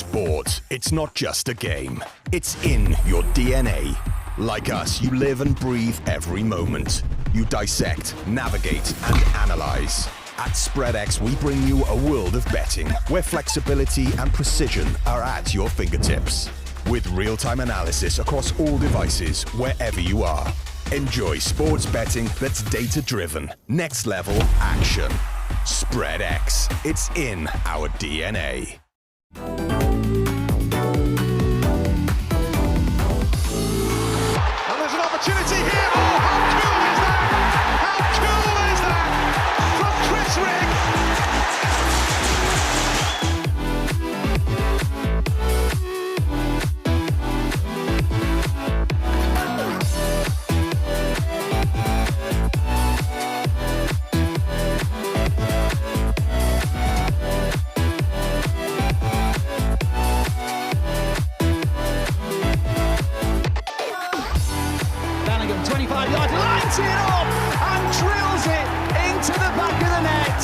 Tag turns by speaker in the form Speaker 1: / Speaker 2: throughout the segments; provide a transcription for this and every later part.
Speaker 1: Sport, it's not just a game. It's in your DNA. Like us, you live and breathe every moment. You dissect, navigate, and analyze. At SpreadX, we bring you a world of betting where flexibility and precision are at your fingertips. With real-time analysis across all devices, wherever you are. Enjoy sports betting that's data-driven. Next level action. SpreadX. It's in our DNA.
Speaker 2: And there's an opportunity here. Oh, how cool is that? How cool is that? From Chris Rigg.
Speaker 3: Bellingham, 25 yards, lines it up and drills it into the back of the net.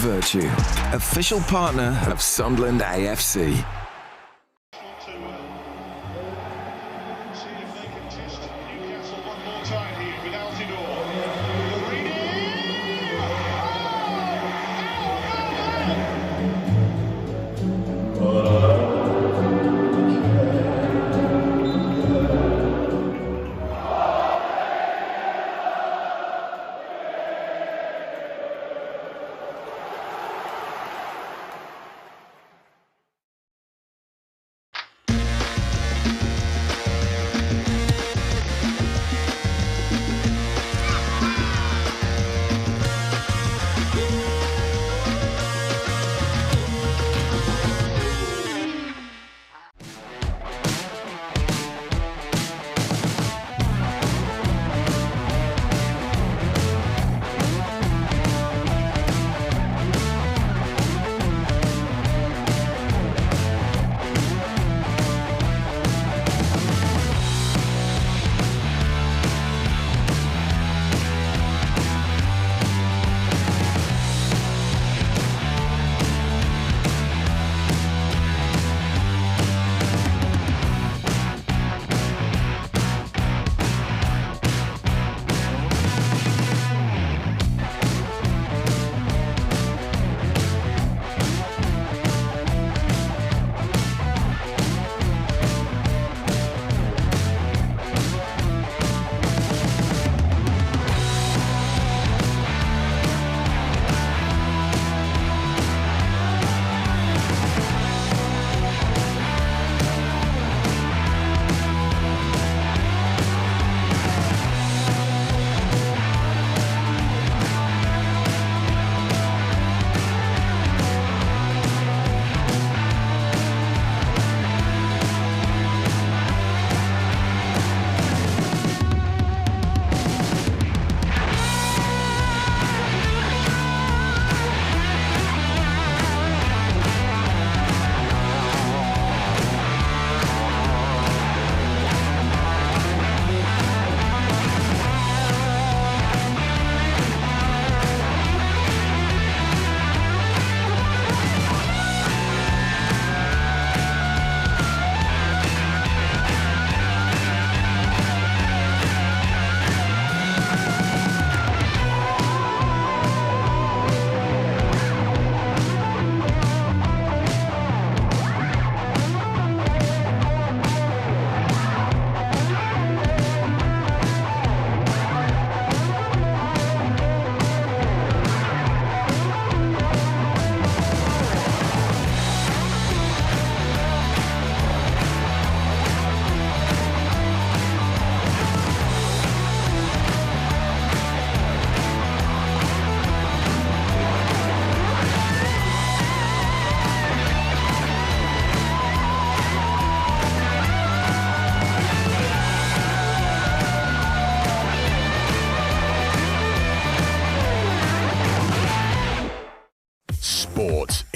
Speaker 4: Virtue, official partner of Sunderland AFC.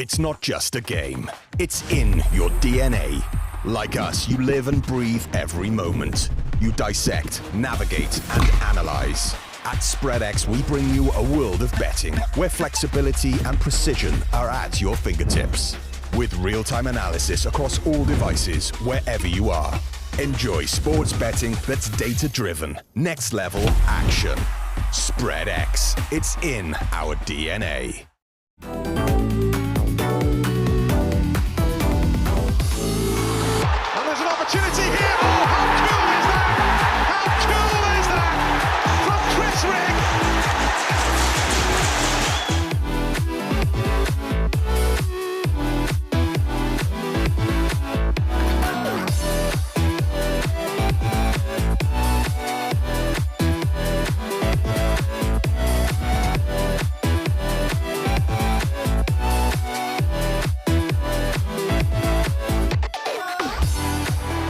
Speaker 1: It's not just a game, it's in your DNA. Like us, you live and breathe every moment. You dissect, navigate, and analyze. At SpreadX, we bring you a world of betting where flexibility and precision are at your fingertips. With real-time analysis across all devices, wherever you are. Enjoy sports betting that's data-driven. Next level action. SpreadX. It's in our DNA.
Speaker 2: And there's an opportunity here. Oh, how cool is that? How cool is that? From Chris Rigg.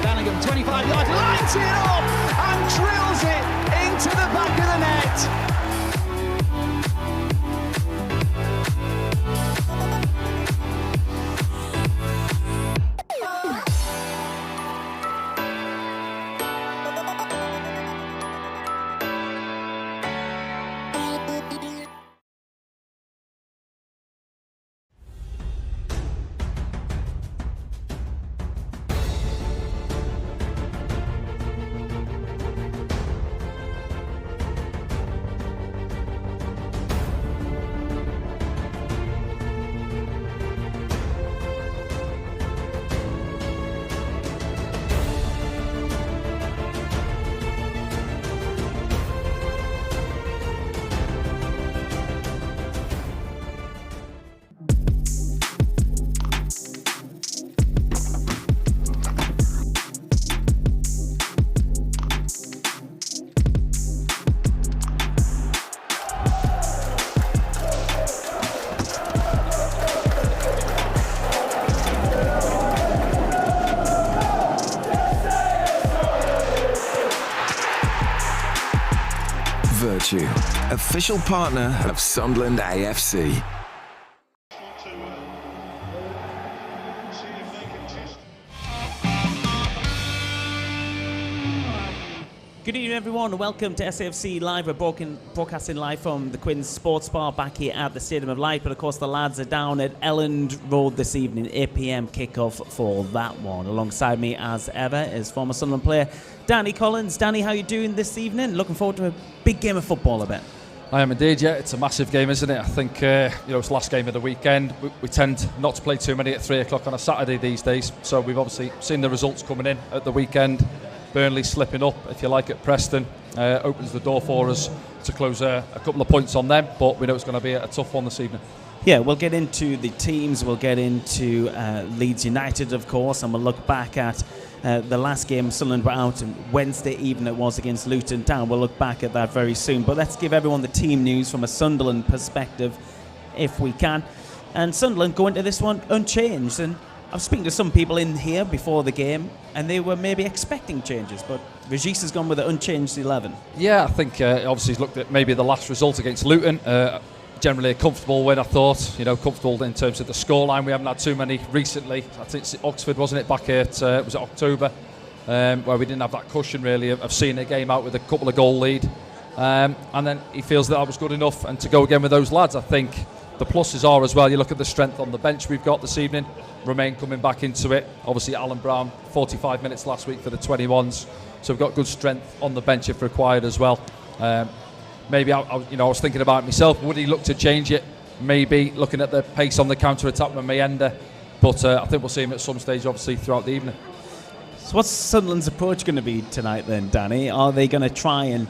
Speaker 3: Bellingham, 25-yard lines it up and drills it into the back of the net.
Speaker 4: Virtue, official partner of Sunderland AFC.
Speaker 5: Good evening, everyone, and welcome to SAFC Live. We're broadcasting live from the Quins Sports Bar back here at the Stadium of Light. But of course, the lads are down at Elland Road this evening, 8 p.m. kickoff for that one. Alongside me, as ever, is former Sunderland player Danny Collins. Danny, how are you doing this evening? Looking forward to a big game of football, I bet.
Speaker 6: I am indeed, yeah. It's a massive game, isn't it? I think it's the last game of the weekend. We tend not to play too many at 3 o'clock on a Saturday these days. So we've obviously seen the results coming in at the weekend. Burnley slipping up, if you like, at Preston. Opens the door for us to close a couple of points on them. But we know it's going to be a tough one this evening.
Speaker 5: Yeah, we'll get into the teams. We'll get into Leeds United, of course. And we'll look back at the last game Sunderland were out on Wednesday evening. It was against Luton Town. We'll look back at that very soon. But let's give everyone the team news from a Sunderland perspective, if we can. And Sunderland go into this one unchanged. And I was speaking to some people in here before the game, and they were maybe expecting changes, but Regis has gone with an unchanged 11.
Speaker 6: Yeah, I think obviously he's looked at maybe the last result against Luton. Generally a comfortable win, I thought. Comfortable in terms of the scoreline. We haven't had too many recently. I think it's Oxford, wasn't it, back at was it October, where we didn't have that cushion really of seeing a game out with a couple of goal lead. And then he feels that was good enough, and to go again with those lads, I think the pluses are as well. You look at the strength on the bench we've got this evening. Romain coming back into it. Obviously, Alan Brown, 45 minutes last week for the 21s. So we've got good strength on the bench if required as well. Maybe I was thinking about it myself. Would he look to change it? Maybe looking at the pace on the counter attack with Mayenda. But I think we'll see him at some stage, obviously, throughout the evening.
Speaker 5: So what's Sunderland's approach going to be tonight then, Danny? Are they going to try and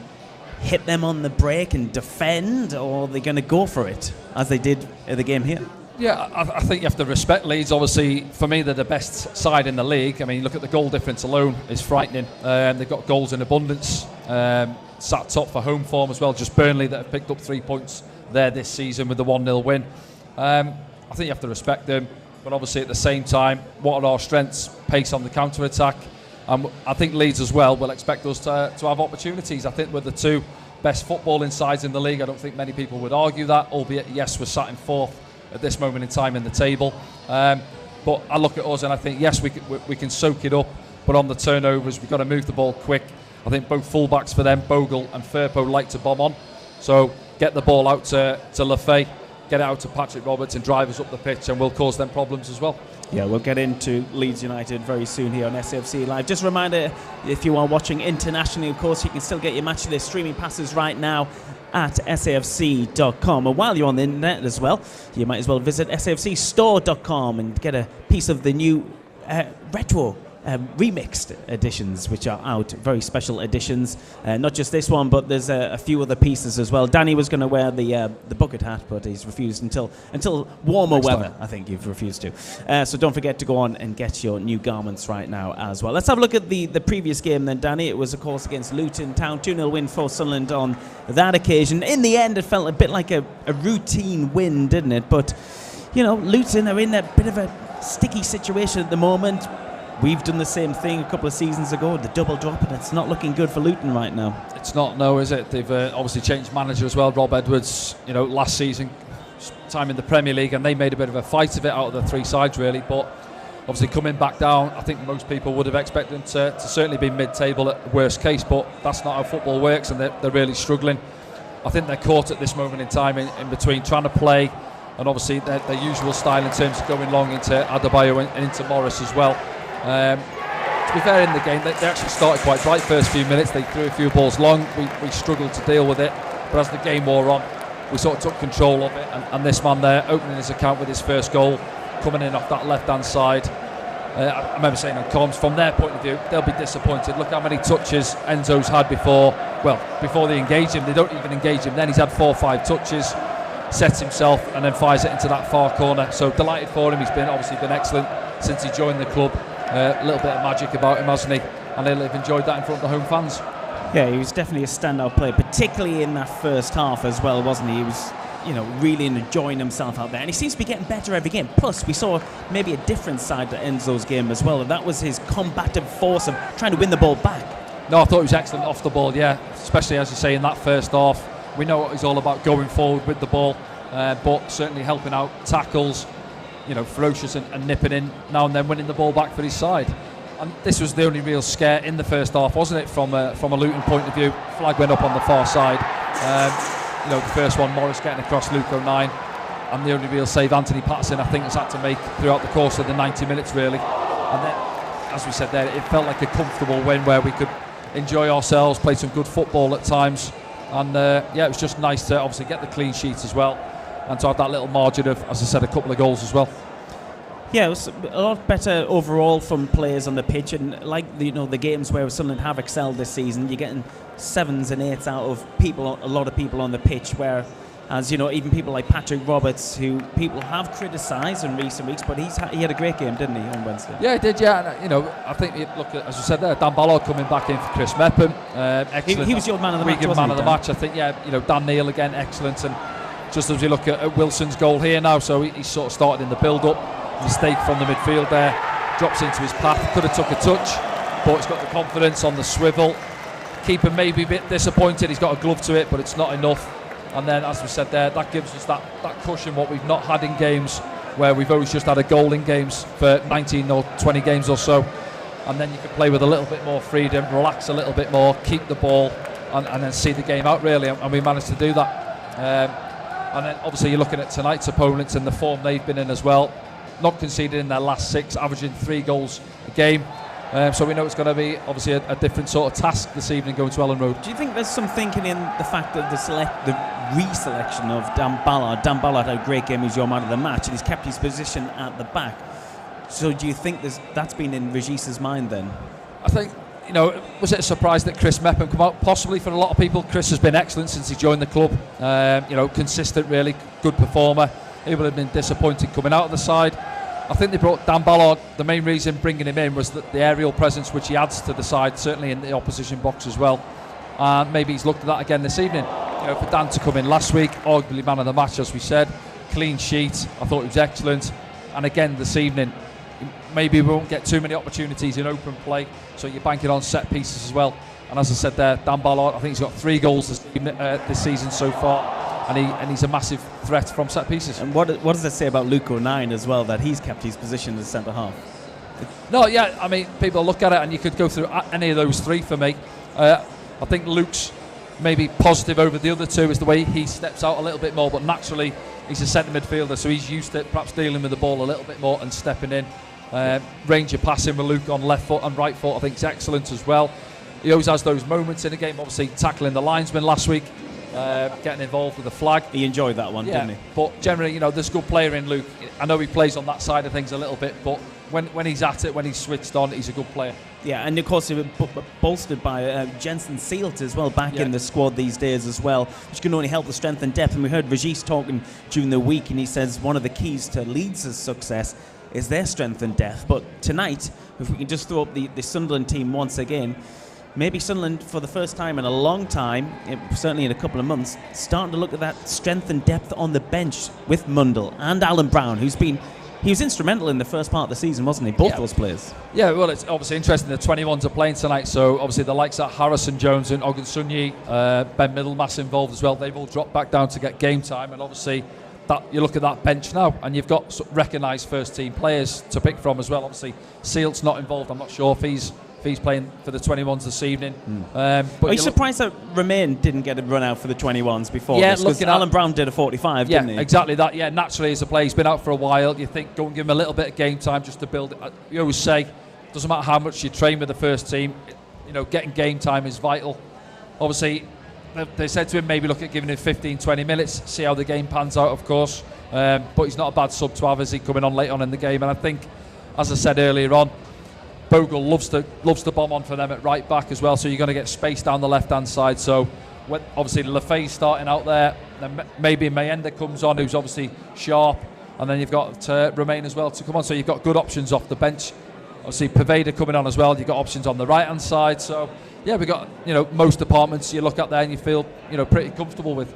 Speaker 5: hit them on the break and defend, or are they going to go for it as they did in the game here?
Speaker 6: Yeah, I think you have to respect Leeds. Obviously, for me, they're the best side in the league. I mean, look at the goal difference alone is frightening. They've got goals in abundance. Sat top for home form as well. Just Burnley that have picked up 3 points there this season with the 1-0 win. I think you have to respect them. But obviously, at the same time, what are our strengths? Pace on the counter-attack. I think Leeds as well will expect us to have opportunities. I think we're the two best footballing sides in the league. I don't think many people would argue that, albeit, yes, we're sat in fourth at this moment in time in the table. But I look at us and I think, yes, we can soak it up, but on the turnovers, we've got to move the ball quick. I think both fullbacks for them, Bogle and Firpo, like to bomb on. So get the ball out to Lefay, get it out to Patrick Roberts and drive us up the pitch, and we'll cause them problems as well.
Speaker 5: Yeah, we'll get into Leeds United very soon here on SAFC Live. Just a reminder, if you are watching internationally, of course, you can still get your match of the streaming passes right now at safc.com. And while you're on the internet as well, you might as well visit safcstore.com and get a piece of the new retro remixed editions, which are out, very special editions. Not just this one, but there's a few other pieces as well. Danny was going to wear the bucket hat, but he's refused until warmer
Speaker 6: Next
Speaker 5: weather.
Speaker 6: time.
Speaker 5: I think you've refused to. So don't forget to go on and get your new garments right now as well. Let's have a look at the previous game then, Danny. It was, of course, against Luton Town. 2-0 win for Sunderland on that occasion. In the end, it felt a bit like a routine win, didn't it? But, you know, Luton are in a bit of a sticky situation at the moment. We've done the same thing a couple of seasons ago, the double drop, and it's not looking good for Luton right now.
Speaker 6: It's not, no, is it? They've obviously changed manager as well. Rob Edwards, you know, last season, time in the Premier League, and they made a bit of a fight of it out of the three sides, really. But obviously coming back down, I think most people would have expected them to certainly be mid-table at worst case, but that's not how football works, and they're really struggling. I think they're caught at this moment in time in between trying to play and obviously their usual style in terms of going long into Adebayo and into Morris as well. To be fair, in the game, they actually started quite bright first few minutes. They threw a few balls long. We struggled to deal with it. But as the game wore on, we sort of took control of it. And this man there, opening his account with his first goal, coming in off that left-hand side. I remember saying on comms, from their point of view, they'll be disappointed. Look how many touches Enzo's had before they engage him. They don't even engage him then. He's had 4 or 5 touches, sets himself, and then fires it into that far corner. So delighted for him. He's obviously been excellent since he joined the club. A little bit of magic about him, hasn't he? And he'll have enjoyed that in front of the home fans.
Speaker 5: Yeah, he was definitely a standout player, particularly in that first half as well, wasn't he? He was, you know, really enjoying himself out there, and he seems to be getting better every game. Plus, we saw maybe a different side to Enzo's game as well, and that was his combative force of trying to win the ball back.
Speaker 6: No, I thought he was excellent off the ball, yeah, especially as you say in that first half. We know what he's all about, going forward with the ball, but certainly helping out tackles, you know, ferocious and nipping in now and then, winning the ball back for his side. And this was the only real scare in the first half, wasn't it, from a Luton point of view? Flag went up on the far side. You know, the first one, Morris getting across Luke O'Nien, and the only real save Anthony Patterson, I think, has had to make throughout the course of the 90 minutes, really. And then, as we said there, it felt like a comfortable win where we could enjoy ourselves, play some good football at times. And, yeah, it was just nice to obviously get the clean sheet as well, and to have that little margin of, as I said, a couple of goals as well.
Speaker 5: Yeah, it was a lot better overall from players on the pitch, and like the games where Sunderland have excelled this season, you're getting 7s and 8s out of people, a lot of people on the pitch. Whereas even people like Patrick Roberts, who people have criticised in recent weeks, but he had a great game, didn't he, on Wednesday?
Speaker 6: Yeah, he did. Yeah, and, I think look, as you said there, Dan Ballard coming back in for Chris Mepham, excellent.
Speaker 5: He was your man of the match,
Speaker 6: wasn't
Speaker 5: man
Speaker 6: of the match. I think, Dan Neil again, excellent. And just as we look at Wilson's goal here now, so he sort of started in the build-up. Mistake from the midfield there, drops into his path, could have took a touch, but he's got the confidence on the swivel. Keeper may be a bit disappointed, he's got a glove to it, but it's not enough. And then, as we said there, that gives us that cushion, what we've not had in games, where we've always just had a goal in games for 19 or 20 games or so. And then you can play with a little bit more freedom, relax a little bit more, keep the ball, and then see the game out, really. And we managed to do that. And then, obviously, you're looking at tonight's opponents and the form they've been in as well. Not conceded in their last 6, averaging 3 goals a game. So we know it's going to be obviously a different sort of task this evening going to Ellen Road.
Speaker 5: Do you think there's some thinking in the fact that the reselection of Dan Ballard? Dan Ballard had a great game, he's your man of the match, and he's kept his position at the back. So do you think that's been in Regis's mind then?
Speaker 6: I think, was it a surprise that Chris Mepham come out? Possibly for a lot of people. Chris has been excellent since he joined the club. Consistent, really good performer. He would have been disappointed coming out of the side. I think they brought Dan Ballard. The main reason bringing him in was the aerial presence which he adds to the side, certainly in the opposition box as well. And maybe he's looked at that again this evening. For Dan to come in last week, arguably man of the match, as we said, clean sheet. I thought he was excellent. And again this evening, maybe we won't get too many opportunities in open play, so you're banking on set pieces as well. And as I said there, Dan Ballard, I think he's got 3 goals this season so far. and he's a massive threat from set pieces.
Speaker 5: And what does that say about Luke O'Nien as well, that he's kept his position as centre half?
Speaker 6: No, yeah, I mean, people look at it and you could go through any of those three for me. I think Luke's maybe positive over the other two is the way he steps out a little bit more, but naturally he's a centre midfielder, so he's used to perhaps dealing with the ball a little bit more and stepping in. Range of passing with Luke on left foot and right foot I think is excellent as well. He always has those moments in the game, obviously tackling the linesman last week, getting involved with the flag.
Speaker 5: He enjoyed that one, didn't he?
Speaker 6: But generally, there's a good player in Luke. I know he plays on that side of things a little bit, but when he's at it, when he's switched on, he's a good player.
Speaker 5: Yeah, and of course, bolstered by Jensen Seelt as well, back in the squad these days as well, which can only help the strength and depth. And we heard Regis talking during the week, and he says one of the keys to Leeds' success is their strength and depth. But tonight, if we can just throw up the Sunderland team once again, maybe Sunderland, for the first time in a long time, certainly in a couple of months, starting to look at that strength and depth on the bench with Mundle and Alan Brown, he was instrumental in the first part of the season, wasn't he? Both those players. Yeah,
Speaker 6: well, it's obviously interesting. The 21s are playing tonight, so obviously the likes of Harrison Jones and Ogunsunyi, Ben Middlemass involved as well. They've all dropped back down to get game time, and obviously that you look at that bench now, and you've got recognised first-team players to pick from as well. Obviously, Sealt's not involved. I'm not sure if he's playing for the 21s this evening.
Speaker 5: But are you surprised that Romain didn't get a run out for the 21s before this? Because Alan Brown did a 45, didn't he?
Speaker 6: Yeah, exactly that. Yeah, naturally as a player, he's been out for a while. You think, go and give him a little bit of game time just to build it. You always say, doesn't matter how much you train with the first team, getting game time is vital. Obviously, they said to him, maybe look at giving him 15, 20 minutes, see how the game pans out, of course. But he's not a bad sub to have as he coming on late on in the game. And I think, as I said earlier on, Bogle loves to bomb on for them at right back as well, so you're going to get space down the left-hand side. So obviously Lefay's starting out there, then maybe Mayenda comes on, who's obviously sharp, and then you've got Romain as well to come on, so you've got good options off the bench. Obviously Paveda coming on as well, you've got options on the right-hand side. So yeah, we've got most departments you look at there and you feel pretty comfortable with.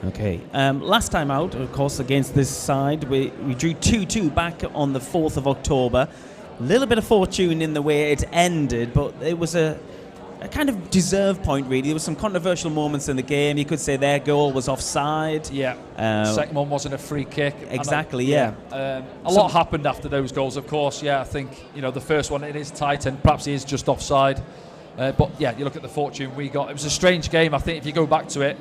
Speaker 5: Okay, last time out, of course, against this side, we drew 2-2 back on the 4th of October. A little bit of fortune in the way it ended, but it was a kind of deserved point, really. There were some controversial moments in the game. You could say their goal was offside.
Speaker 6: Yeah. Second one wasn't a free kick.
Speaker 5: Exactly,
Speaker 6: a lot happened after those goals, of course. Yeah, I think the first one, it is tight and perhaps he is just offside. But yeah, you look at the fortune we got. It was a strange game. I think if you go back to it,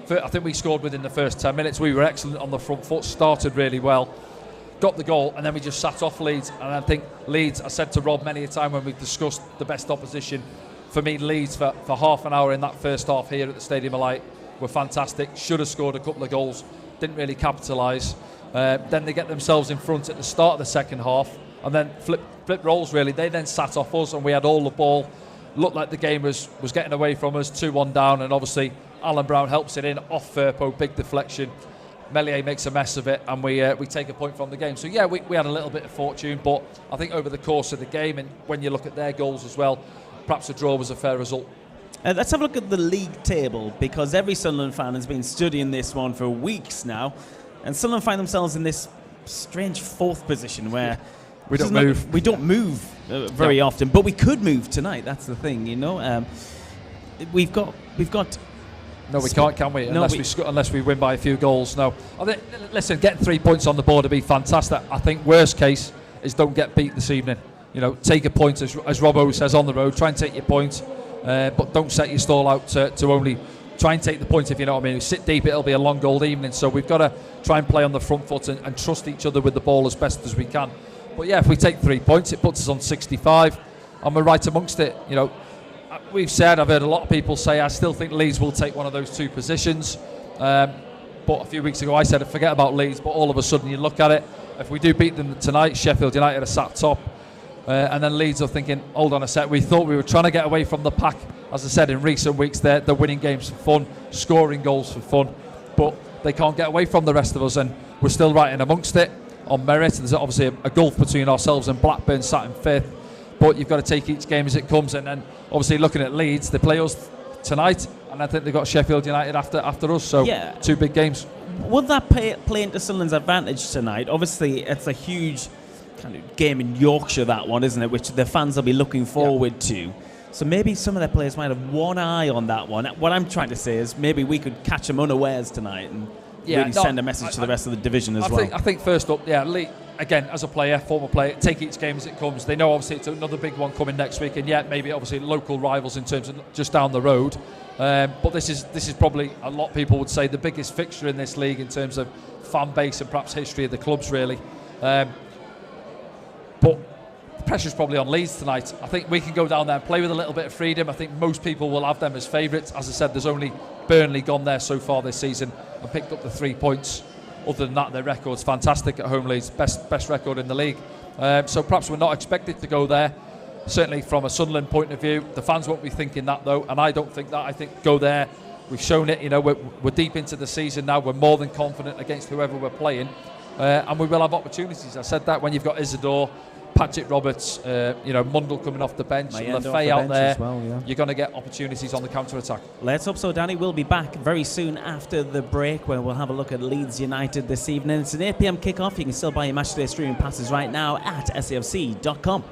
Speaker 6: I think we scored within the first 10 minutes. We were excellent on the front foot, started really well. Got the goal, and then we just sat off Leeds. And I think Leeds, I said to Rob many a time when we've discussed the best opposition, for me, Leeds for half an hour in that first half here at the Stadium of Light were fantastic. Should have scored a couple of goals, didn't really capitalise. Then they get themselves in front at the start of the second half, and then flip roles really. They then sat off us, and we had all the ball. Looked like the game was getting away from us, 2-1 down, and obviously Alan Brown helps it in off Firpo, big deflection. Meslier makes a mess of it, and we take a point from the game. So yeah, we had a little bit of fortune, but I think over the course of the game, and when you look at their goals as well, perhaps a draw was a fair result.
Speaker 5: Let's have a look at the league table, because every Sunderland fan has been studying this one for weeks now, and Sunderland find themselves in this strange 4th position where
Speaker 6: we don't move.
Speaker 5: We don't move very often, but we could move tonight. That's the thing, We've got.
Speaker 6: No, we can't, can we? Unless we win by a few goals. No. I think, listen, getting 3 points on the board would be fantastic. I think worst case is don't get beat this evening. Take a point, as Robbo says, on the road. Try and take your point, but don't set your stall out to only try and take the point, if you know what I mean. Sit deep, it'll be a long old evening. So we've got to try and play on the front foot and trust each other with the ball as best as we can. But yeah, if we take 3 points, it puts us on 65, and we're right amongst it. We've said, I've heard a lot of people say, I still think Leeds will take one of those 2 positions. But a few weeks ago I said, forget about Leeds, but all of a sudden you look at it, if we do beat them tonight, Sheffield United are sat top. And then Leeds are thinking, hold on a sec, we thought we were trying to get away from the pack. As I said, in recent weeks, they're winning games for fun, scoring goals for fun, but they can't get away from the rest of us, and we're still right in amongst it on merit. There's obviously a gulf between ourselves and Blackburn sat in 5th. But you've got to take each game as it comes, and then obviously looking at Leeds, they play us tonight, and I think they've got Sheffield United after us, so 2 big games.
Speaker 5: Would that play into Sunderland's advantage tonight? Obviously, it's a huge kind of game in Yorkshire, that one, isn't it, which the fans will be looking forward to. So maybe some of their players might have one eye on that one. What I'm trying to say is maybe we could catch them unawares tonight and really send a message to the rest of the division as well.
Speaker 6: I think first up, Lee, again, as a player, former player, take each game as it comes. They know obviously it's another big one coming next week, and yet maybe obviously local rivals in terms of just down the road. But this is probably, a lot of people would say, the biggest fixture in this league in terms of fan base and perhaps history of the clubs, really. But the pressure's probably on Leeds tonight. I think we can go down there and play with a little bit of freedom. I think most people will have them as favourites. As I said, there's only Burnley gone there so far this season and picked up the 3 points. Other than that, their record's fantastic at home. Leeds, best record in the league. So perhaps we're not expected to go there. Certainly from a Sunderland point of view, the fans won't be thinking that though, and I don't think that. I think go there. We've shown it. We're deep into the season now. We're more than confident against whoever we're playing, and we will have opportunities. I said that when you've got Isidore, Patrick Roberts, Mundell coming off the bench, Lefay out there, you're going to get opportunities on the counter-attack.
Speaker 5: Let's hope so, Danny. We'll be back very soon after the break where we'll have a look at Leeds United this evening. It's an 8 p.m. kickoff. You can still buy your matchday streaming passes right now at safc.com.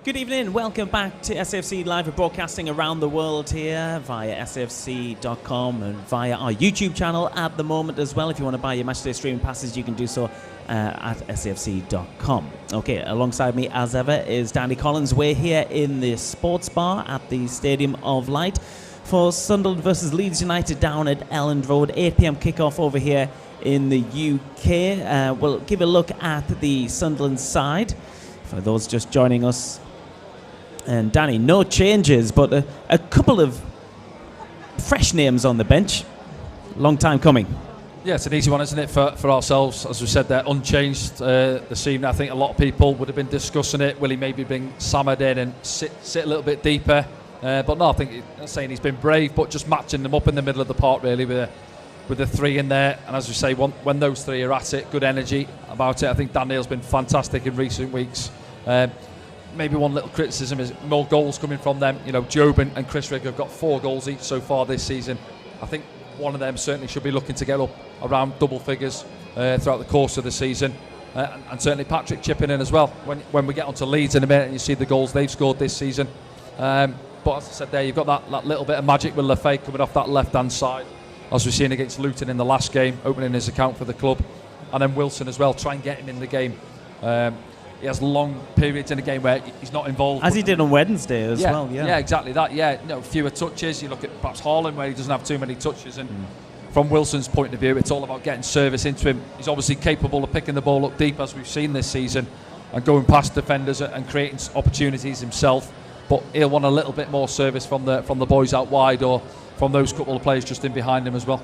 Speaker 5: Good evening, welcome back to SAFC Live. We're broadcasting around the world here via safc.com and via our YouTube channel at the moment as well. If you want to buy your matchday streaming passes, you can do so at safc.com. Okay, alongside me as ever is Danny Collins. We're here in the sports bar at the Stadium of Light for Sunderland versus Leeds United down at Elland Road. 8 p.m. kickoff over here in the UK. We'll give a look at the Sunderland side for those just joining us. And Danny, no changes, but a couple of fresh names on the bench. Long time coming.
Speaker 6: Yeah, it's an easy one, isn't it, for ourselves? As we said, they're unchanged this evening. I think a lot of people would have been discussing it. Will he maybe bring Samad in and sit a little bit deeper? But no, I think I'm saying he's been brave, but just matching them up in the middle of the park, really, with the three in there. And as we say, when those three are at it, good energy about it. I think Dan Neil's been fantastic in recent weeks. Maybe one little criticism is more goals coming from them. You know, Job and Chris Rigg have got 4 goals each so far this season. I think one of them certainly should be looking to get up around double figures throughout the course of the season. And certainly Patrick chipping in as well. When we get onto Leeds in a minute and you see the goals they've scored this season. But as I said there, you've got that little bit of magic with Lefebvre coming off that left-hand side, as we've seen against Luton in the last game, opening his account for the club. And then Wilson as well, try and get him in the game. He has long periods in a game where he's not involved.
Speaker 5: As he did on Wednesday as well, yeah.
Speaker 6: Yeah, exactly that, yeah. You know, fewer touches. You look at perhaps Haaland where he doesn't have too many touches. And from Wilson's point of view, it's all about getting service into him. He's obviously capable of picking the ball up deep, as we've seen this season, and going past defenders and creating opportunities himself. But he'll want a little bit more service from the boys out wide, or from those couple of players just in behind him as well.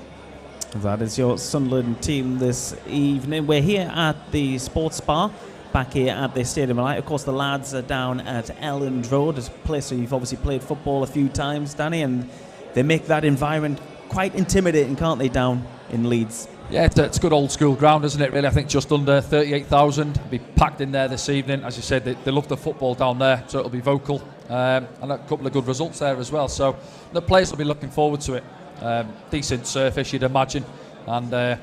Speaker 5: That is your Sunderland team this evening. We're here at the Sports Bar, back here at the Stadium of Light. Of course, the lads are down at Elland Road, a place where you've obviously played football a few times, Danny, and they make that environment quite intimidating, can't they, down in Leeds?
Speaker 6: Yeah, it's a good old school ground, isn't it, really? I think just under 38,000 will be packed in there this evening. As you said, they love the football down there, so it'll be vocal. And a couple of good results there as well. So the players will be looking forward to it. Decent surface, you'd imagine. And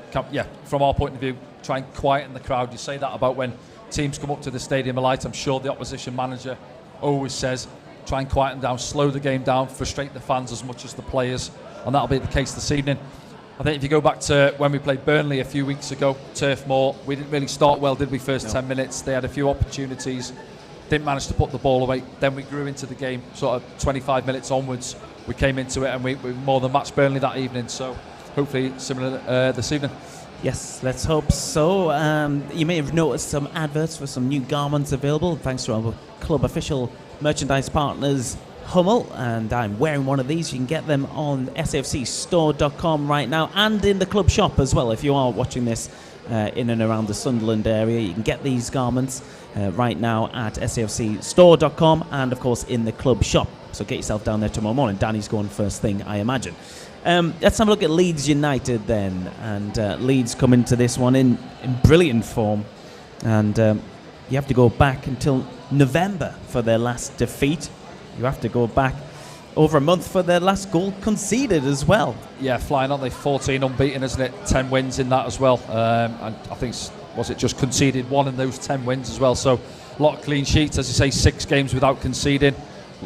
Speaker 6: from our point of view, try and quieten the crowd. You say that about when teams come up to the Stadium of Light. I'm sure the opposition manager always says, try and quieten down, slow the game down, frustrate the fans as much as the players. And that'll be the case this evening. I think if you go back to when we played Burnley a few weeks ago, Turf Moor, we didn't really start well, did we, first 10 minutes? They had a few opportunities, didn't manage to put the ball away. Then we grew into the game, sort of 25 minutes onwards. We came into it and we more than matched Burnley that evening. So hopefully similar this evening.
Speaker 5: Yes, let's hope so. You may have noticed some adverts for some new garments available, thanks to our club official merchandise partners, Hummel, and I'm wearing one of these. You can get them on safcstore.com right now, and in the club shop as well. If you are watching this in and around the Sunderland area, you can get these garments right now at safcstore.com, and of course in the club shop. So get yourself down there tomorrow morning. Danny's going first thing, I imagine. Let's have a look at Leeds United then, and Leeds come into this one in brilliant form, and you have to go back until November for their last defeat. You have to go back over a month for their last goal conceded as well.
Speaker 6: Yeah, flying, aren't they? 14 unbeaten, isn't it? 10 wins in that as well. And I think, was it just conceded 1 in those 10 wins as well? So a lot of clean sheets, as you say, 6 games without conceding.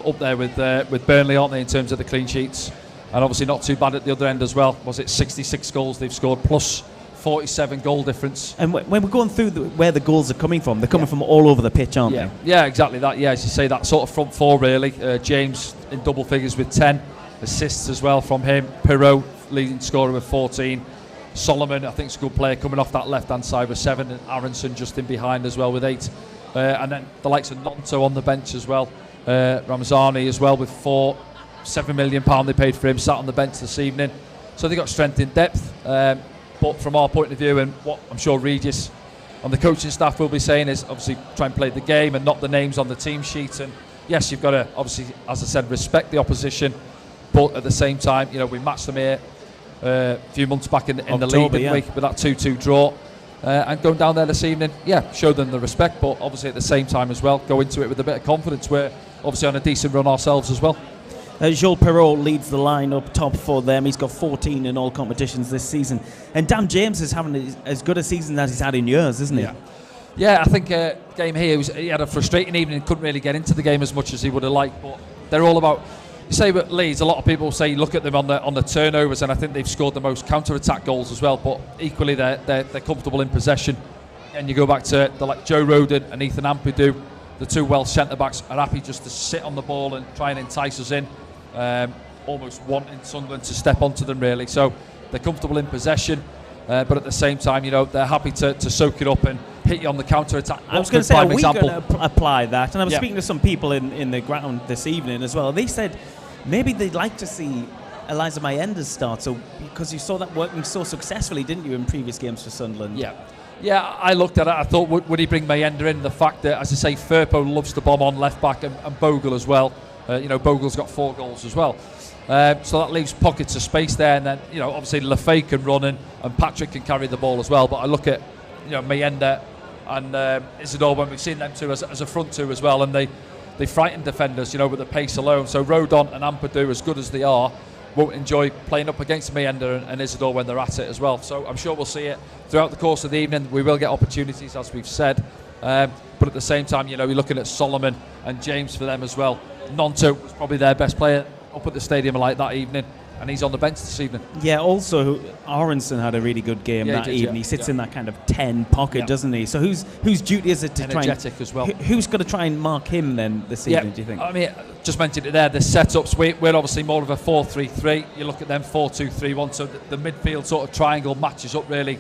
Speaker 6: Up there with Burnley, aren't they, in terms of the clean sheets? And obviously not too bad at the other end as well. Was it 66 goals they've scored, plus 47 goal difference?
Speaker 5: And when we're going through where the goals are coming from, they're coming from all over the pitch, aren't they?
Speaker 6: Yeah, exactly that. Yeah, as you say, that sort of front four really. James in double figures with 10 assists as well from him. Pirot leading scorer with 14. Solomon, I think, is a good player coming off that left-hand side with 7, and Aronson just in behind as well with 8. And then the likes of Nonto on the bench as well. Ramazani as well with 4. £7 million they paid for him, sat on the bench this evening. So they got strength in depth. But from our point of view, and what I'm sure Regis and the coaching staff will be saying, is obviously try and play the game and not the names on the team sheet. And yes, you've got to obviously, as I said, respect the opposition, but at the same time, you know, we matched them here a few months back in the league week with that 2-2 draw. And going down there this evening, show them the respect, but obviously at the same time as well, go into it with a bit of confidence. We're obviously on a decent run ourselves as well.
Speaker 5: Jules Pirot leads the line up top for them. He's got 14 in all competitions this season. And Dan James is having as good a season as he's had in years, isn't he?
Speaker 6: Yeah, I think game here, he had a frustrating evening, couldn't really get into the game as much as he would have liked, but they're all about, you say with Leeds, a lot of people say look at them on the turnovers, and I think they've scored the most counter-attack goals as well, but equally they're comfortable in possession. And you go back to like Joe Rodon and Ethan Ampadu, the 2 Welsh centre-backs are happy just to sit on the ball and try and entice us in. Almost wanting Sunderland to step onto them really, so they're comfortable in possession, but at the same time, you know, they're happy to soak it up and hit you on the counter attack.
Speaker 5: I was going to say, are we going to apply that? And I was speaking to some people in the ground this evening as well. They said maybe they'd like to see Eliza Mayenda's start, so because you saw that working so successfully, didn't you, in previous games for Sunderland?
Speaker 6: Yeah, I looked at it. I thought, would he bring Mayenda in? The fact that, as I say, Firpo loves to bomb on left back, and Bogle as well. You know, Bogle's got 4 goals as well. So that leaves pockets of space there, and then, you know, obviously Lefebvre can run and Patrick can carry the ball as well. But I look at, you know, Mayenda, and Isidore, when we've seen them two as a front two as well, and they frighten defenders, with the pace alone. So Rodon and Ampadu, as good as they are, won't enjoy playing up against Mayenda and Isidore when they're at it as well. So I'm sure we'll see it throughout the course of the evening. We will get opportunities, as we've said, but at the same time, you're looking at Solomon and James for them as well. Nonto was probably their best player up at the stadium like that evening, and he's on the bench this evening.
Speaker 5: Yeah, also Aronson had a really good game that evening. He sits in that kind of 10 pocket, doesn't he? So whose duty is it to
Speaker 6: energetic as well?
Speaker 5: Who's got to try and mark him then this evening, do you think?
Speaker 6: I mean, just mentioned it there, the setups, we're obviously more of a 4-3-3. You look at them 4-2-3-1, so the midfield sort of triangle matches up really.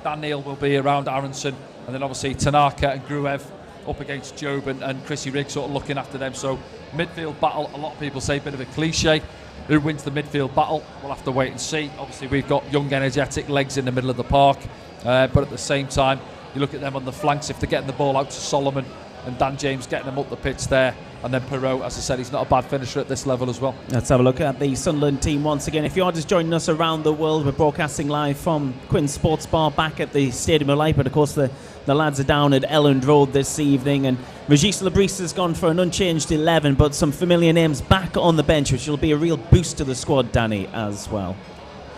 Speaker 6: Dan Neil will be around Aronson, and then obviously Tanaka and Gruev up against Job and Chrissy Rigg sort of looking after them. So midfield battle, a lot of people say a bit of a cliche. Who wins the midfield battle? We'll have to wait and see. Obviously, we've got young, energetic legs in the middle of the park, but at the same time, you look at them on the flanks. If they're getting the ball out to Solomon and Dan James getting them up the pitch there, and then Perot, as I said, he's not a bad finisher at this level as well.
Speaker 5: Let's have a look at the Sunderland team once again. If you are just joining us around the world, we're broadcasting live from Quinn Sports Bar back at the Stadium of Light, but of course the lads are down at Elland Road this evening, and Regis Labrise has gone for an unchanged 11, but some familiar names back on the bench, which will be a real boost to the squad, Danny, as well.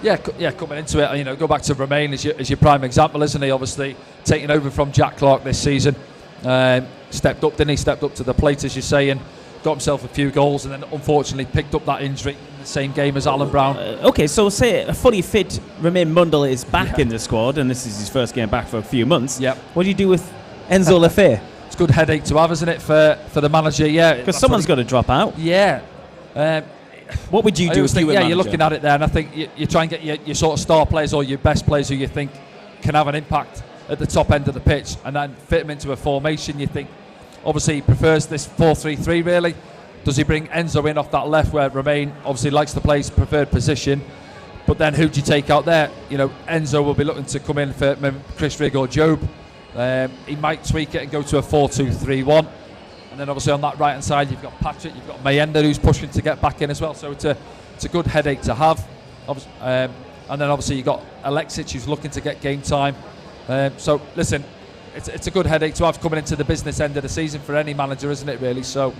Speaker 6: Yeah, coming into it, go back to Romain as your prime example, isn't he? Obviously taking over from Jack Clark this season. Stepped up, didn't he? Stepped up to the plate, as you say, and got himself a few goals, and then unfortunately picked up that injury in the same game as Alan Brown.
Speaker 5: Okay, so say a fully fit Romain Mundle is back in the squad, and this is his first game back for a few months.
Speaker 6: Yep.
Speaker 5: What do you do with Enzo Lefebvre?
Speaker 6: It's a good headache to have, isn't it, for the manager? Yeah,
Speaker 5: because someone's got to drop out.
Speaker 6: Yeah.
Speaker 5: What would you do if you were manager?
Speaker 6: You're looking at it there, and I think you try and get your sort of star players or your best players who you think can have an impact at the top end of the pitch, and then fit them into a formation. You think, obviously, he prefers this 4-3-3, really. Does he bring Enzo in off that left where Romain obviously likes to play his preferred position? But then who do you take out there? Enzo will be looking to come in for Chris Rigg or Job. He might tweak it and go to a 4-2-3-1. And then obviously on that right-hand side, you've got Patrick, you've got Mayenda who's pushing to get back in as well. So it's a good headache to have. And then obviously you've got Alexic who's looking to get game time. So listen, it's a good headache to have coming into the business end of the season for any manager, isn't it, really? So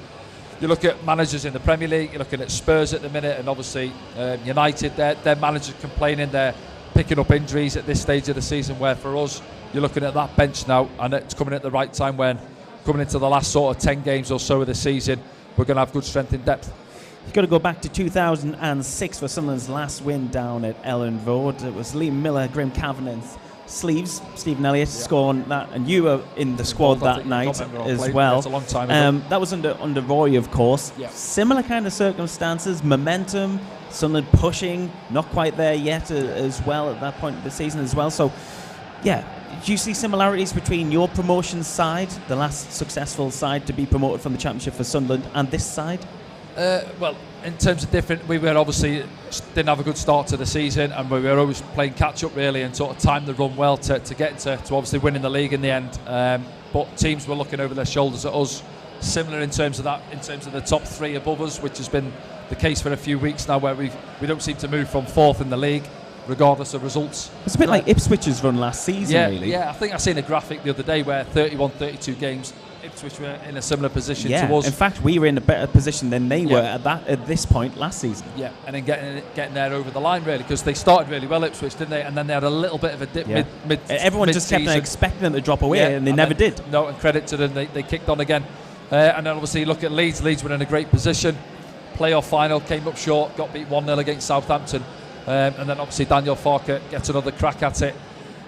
Speaker 6: you look at managers in the Premier League, you're looking at Spurs at the minute, and obviously United, their managers complaining they're picking up injuries at this stage of the season, where for us, you're looking at that bench now, and it's coming at the right time when coming into the last sort of 10 games or so of the season, we're going to have good strength in depth.
Speaker 5: You've got to go back to 2006 for Sunderland's last win down at Elland Road. It was Liam Miller, Graham Cavanagh's sleeves, Stephen Elliott scoring that, and you were in the squad that night as well.
Speaker 6: That's a long time ago.
Speaker 5: That was under Roy, of course.
Speaker 6: Yeah.
Speaker 5: Similar kind of circumstances, momentum, Sunderland pushing, not quite there yet as well at that point of the season as well. So, yeah, do you see similarities between your promotion side, the last successful side to be promoted from the Championship for Sunderland, and this side?
Speaker 6: Well, in terms of different, we were obviously didn't have a good start to the season, and we were always playing catch up really, and sort of timed the run well to get to obviously winning the league in the end. But teams were looking over their shoulders at us. Similar in terms of the top three above us, which has been the case for a few weeks now, where we don't seem to move from fourth in the league, regardless of results.
Speaker 5: It's a bit like Ipswich's run last season, really.
Speaker 6: Yeah, I think I seen a graphic the other day where 31, 32 games. Ipswich were in a similar position to us.
Speaker 5: In fact, we were in a better position than they were at this point last season.
Speaker 6: Yeah, and then getting there over the line, really, because they started really well, Ipswich, didn't they? And then they had a little bit of a dip mid.
Speaker 5: Everyone just kept expecting them to drop away, and they never did.
Speaker 6: No, and credit to them, they kicked on again. And then obviously look at Leeds. Leeds were in a great position. Playoff final, came up short, got beat 1-0 against Southampton. And then obviously Daniel Farke gets another crack at it.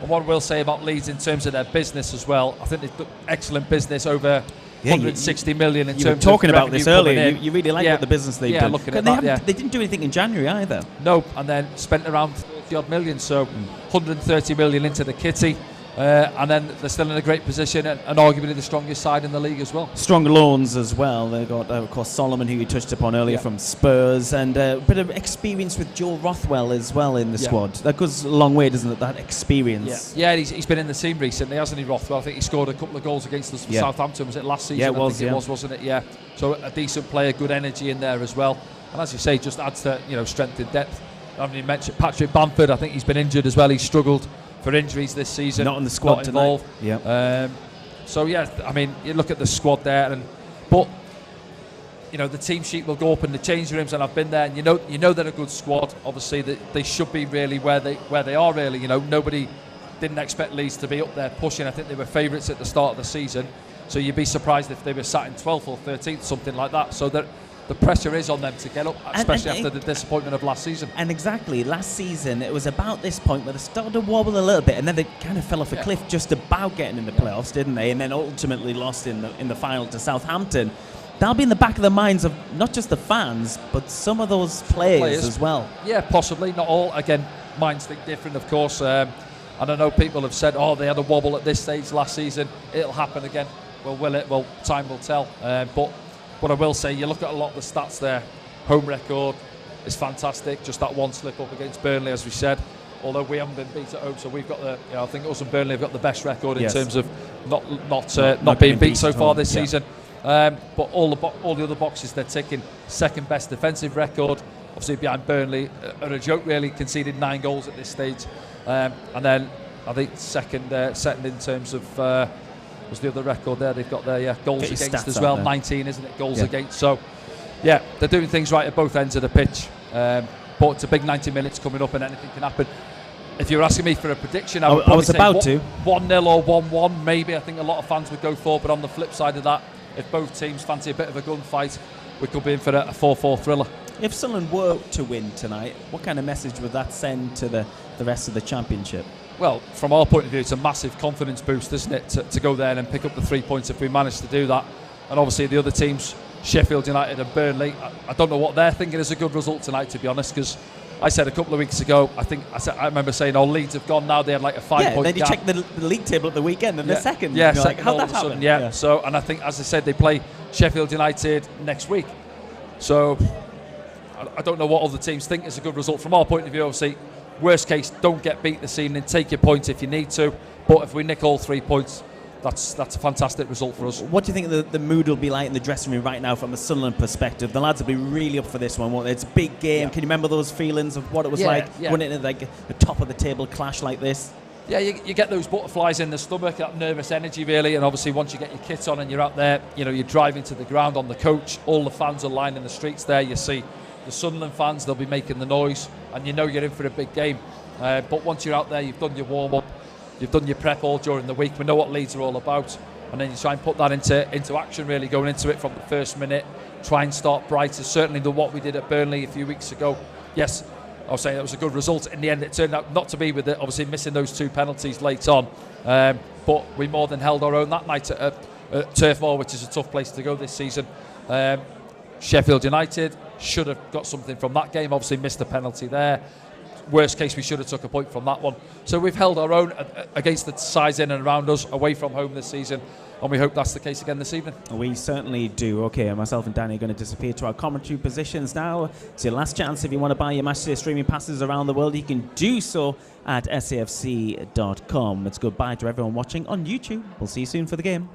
Speaker 6: And what I will say about Leeds in terms of their business as well, I think they've done excellent business over 160 million in terms of
Speaker 5: you were talking about this earlier. You really like what the business they've done.
Speaker 6: Looking at that,
Speaker 5: they didn't do anything in January either.
Speaker 6: No, and then spent around 30 odd million, so 130 million into the kitty. And then they're still in a great position and arguably the strongest side in the league as well.
Speaker 5: Strong loans as well. They've got, of course, Solomon, who you touched upon earlier from Spurs, and a bit of experience with Joe Rothwell as well in the squad. That goes a long way, doesn't it, that experience?
Speaker 6: Yeah, he's been in the team recently, hasn't he, Rothwell? I think he scored a couple of goals against us for Southampton. Was it last season?
Speaker 5: Yeah, it was,
Speaker 6: I think it was, wasn't it? Yeah. So a decent player, good energy in there as well. And as you say, just adds to strength and depth. I haven't even mentioned Patrick Bamford. I think he's been injured as well. He's struggled for injuries this season.
Speaker 5: Not in the squad
Speaker 6: not involved.
Speaker 5: tonight.
Speaker 6: So yeah, I mean, you look at the squad there, but you know the team sheet will go up in the changing rooms, and I've been there, and you know they're a good squad. Obviously, they should be really where they are really. You know, nobody didn't expect Leeds to be up there pushing. I think they were favourites at the start of the season, so you'd be surprised if they were sat in 12th or 13th, something like that. So that the pressure is on them to get up, especially after the disappointment of last season.
Speaker 5: And exactly, last season it was about this point where they started to wobble a little bit, and then they kind of fell off a cliff just about getting in the playoffs, didn't they? And then ultimately lost in the final to Southampton. That'll be in the back of the minds of not just the fans, but some of those players as well.
Speaker 6: Yeah, possibly. Not all. Again, minds think different, of course. And I know people have said, oh, they had a wobble at this stage last season. It'll happen again. Well, will it? Well, time will tell. But what I will say, you look at a lot of the stats there. Home record is fantastic. Just that one slip up against Burnley, as we said. Although we haven't been beat at home, so we've got I think us and Burnley have got the best record in terms of not being beat so far this season. But all the other boxes they're ticking. Second best defensive record, obviously behind Burnley, are a joke really, conceded 9 goals at this stage. And then I think second in terms of was the other record there they've got there, goals against as well, 19, isn't it, goals against. So yeah, they're doing things right at both ends of the pitch. But it's a big 90 minutes coming up and anything can happen. If you're asking me for a prediction, I was about to 1-0 or 1-1 maybe. I think a lot of fans would go for, but on the flip side of that, if both teams fancy a bit of a gunfight, we could be in for a 4-4 thriller.
Speaker 5: If Sunderland were to win tonight, what kind of message would that send to the rest of the championship?
Speaker 6: Well, from our point of view, it's a massive confidence boost, isn't it, to go there and pick up the 3 points if we manage to do that. And obviously the other teams, Sheffield United and Burnley, I don't know what they're thinking is a good result tonight, to be honest, because I said a couple of weeks ago, I remember saying, Leeds have gone now, they had like a 5-point
Speaker 5: then you
Speaker 6: gap.
Speaker 5: check the league table at the weekend and they're second.
Speaker 6: Yeah,
Speaker 5: second,
Speaker 6: like,
Speaker 5: how'd that happen?
Speaker 6: Yeah, so, and I think, as I said, they play Sheffield United next week. So I don't know what other teams think is a good result. From our point of view, obviously, worst case, don't get beat this evening, take your points if you need to, but if we nick all 3 points, that's a fantastic result for us.
Speaker 5: What do you think the mood will be like in the dressing room right now from a Sunderland perspective? The lads will be really up for this one, won't they? It's a big game. Can you remember those feelings of what it was like going into like a top of the table clash like this?
Speaker 6: Yeah, you get those butterflies in the stomach, that nervous energy really, and obviously once you get your kit on and you're out there, you're driving to the ground on the coach, all the fans are lining the streets there, you see the Sunderland fans, they'll be making the noise, and you're in for a big game. But once you're out there, you've done your warm-up, you've done your prep all during the week, we know what Leeds are all about, and then you try and put that into action really, going into it from the first minute, try and start brighter, certainly than what we did at Burnley a few weeks ago. Yes, I was saying it was a good result. In the end, it turned out not to be, with it obviously missing those 2 penalties late on. But we more than held our own that night at Turf Moor, which is a tough place to go this season. Sheffield United should have got something from that game. Obviously missed a penalty there. Worst case, we should have took a point from that one. So we've held our own against the sides in and around us, away from home this season. And we hope that's the case again this evening.
Speaker 5: We certainly do. Okay, myself and Danny are going to disappear to our commentary positions now. It's your last chance. If you want to buy your matchday streaming passes around the world, you can do so at safc.com. It's goodbye to everyone watching on YouTube. We'll see you soon for the game.